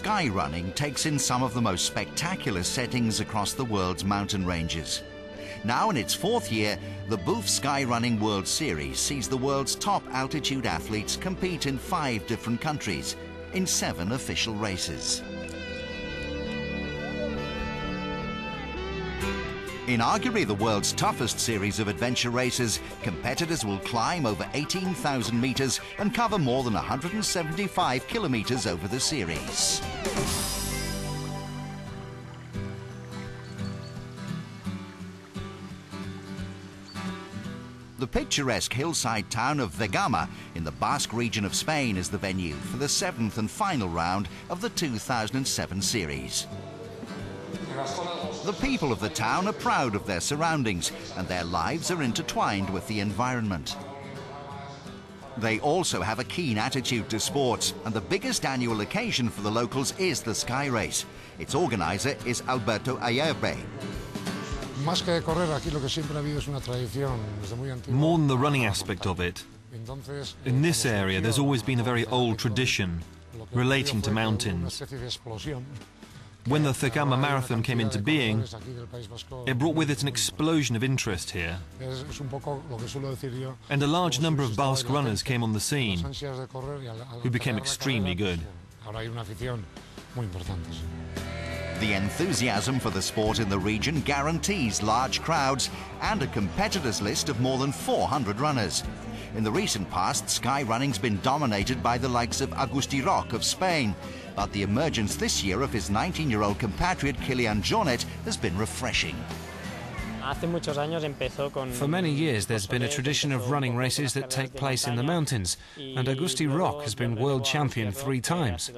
Skyrunning takes in some of the most spectacular settings across the world's mountain ranges. Now in its fourth year, the Boof Skyrunning World Series sees the world's top altitude athletes compete in 5 different countries, in 7 official races. In arguably the world's toughest series of adventure races, competitors will climb over 18,000 meters and cover more than 175 kilometers over the series. The picturesque hillside town of Vegama in the Basque region of Spain is the venue for the 7th and final round of the 2007 series. The people of the town are proud of their surroundings, and their lives are intertwined with the environment. They also have a keen attitude to sports, and the biggest annual occasion for the locals is the Sky Race. Its organizer is Alberto Ayerbe. More than the running aspect of it, in this area there's always been a very old tradition relating to mountains. When the Vegama Marathon came into being, it brought with it an explosion of interest here. And a large number of Basque runners came on the scene, who became extremely good. The enthusiasm for the sport in the region guarantees large crowds and a competitors list of more than 400 runners. In the recent past, Skyrunning's been dominated by the likes of Agustí Roch of Spain, but the emergence this year of his 19-year-old compatriot Kilian Jornet has been refreshing. For many years there's been a tradition of running races that take place in the mountains, and Agustí Roch has been world champion 3 times.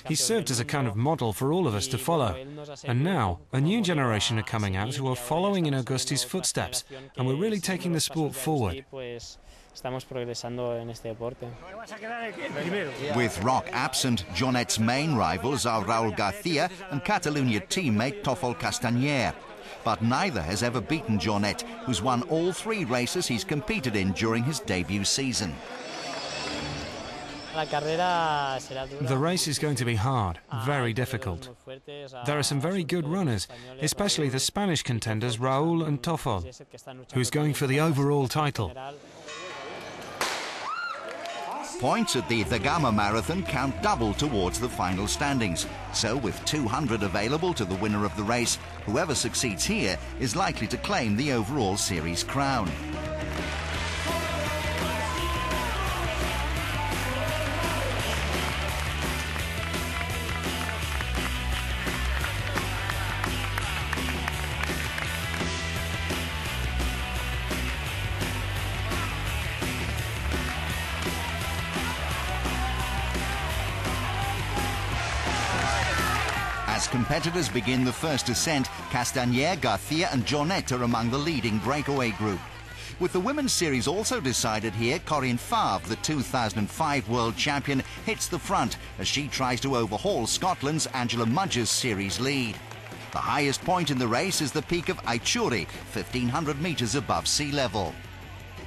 He served as a kind of model for all of us to follow, and now a new generation are coming out who are following in Agustí's footsteps, and we're really taking the sport forward. With Roch absent, Jornet's main rivals are Raúl García and Catalunya teammate Toffol Castañer. But neither has ever beaten Jornet, who's won all 3 races he's competed in during his debut season. The race is going to be hard, very difficult. There are some very good runners, especially the Spanish contenders Raúl and Toffol, who's going for the overall title. Points at the Vegama Marathon count double towards the final standings. So with 200 available to the winner of the race, whoever succeeds here is likely to claim the overall series crown. As competitors begin the first ascent, Castañer, García and Jornet are among the leading breakaway group. With the women's series also decided here, Corinne Favre, the 2005 world champion, hits the front as she tries to overhaul Scotland's Angela Mudge's series lead. The highest point in the race is the peak of Aichuri, 1,500 metres above sea level.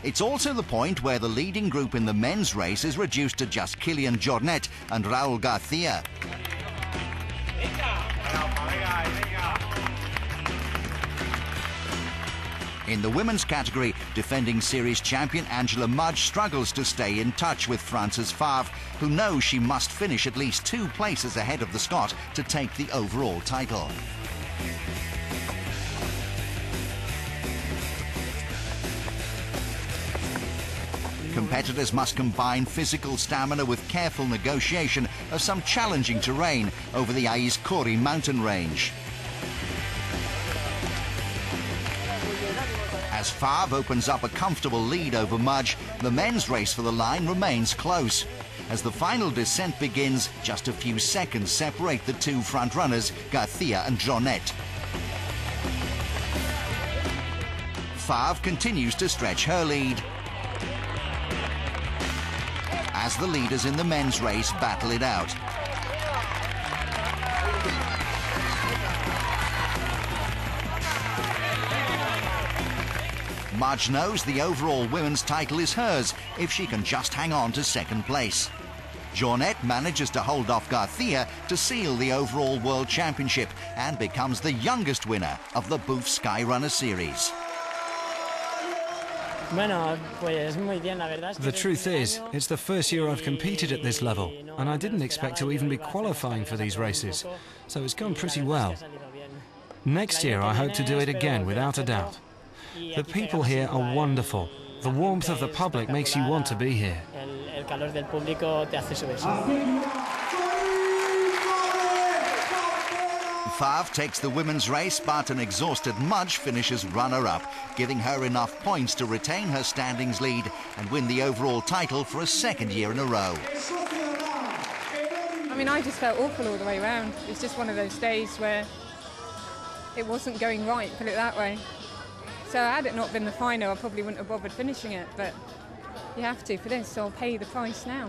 It's also the point where the leading group in the men's race is reduced to just Kilian Jornet and Raúl García. In the women's category, defending series champion Angela Mudge struggles to stay in touch with Frances Favre, who knows she must finish at least 2 places ahead of the Scot to take the overall title. Competitors must combine physical stamina with careful negotiation of some challenging terrain over the Aizcorri mountain range. As Favre opens up a comfortable lead over Mudge, the men's race for the line remains close. As the final descent begins, just a few seconds separate the 2 front runners, García and Jornet. Favre continues to stretch her lead as the leaders in the men's race battle it out. Mudge knows the overall women's title is hers if she can just hang on to second place. Jornet manages to hold off Garcia to seal the overall World Championship and becomes the youngest winner of the Boof Skyrunner series. The truth is, it's the first year I've competed at this level, and I didn't expect to even be qualifying for these races, so it's gone pretty well. Next year I hope to do it again, without a doubt. The people here are wonderful. The warmth of the public makes you want to be here. Favre takes the women's race, but an exhausted Mudge finishes runner-up, giving her enough points to retain her standings lead and win the overall title for a second year in a row. I mean, I just felt awful all the way around. It was just one of those days where it wasn't going right, put it that way. So had it not been the final, I probably wouldn't have bothered finishing it, but you have to for this, so I'll pay the price now.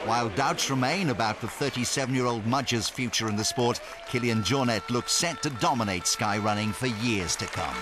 While doubts remain about the 37-year-old Mudge's future in the sport, Kilian Jornet looks set to dominate skyrunning for years to come.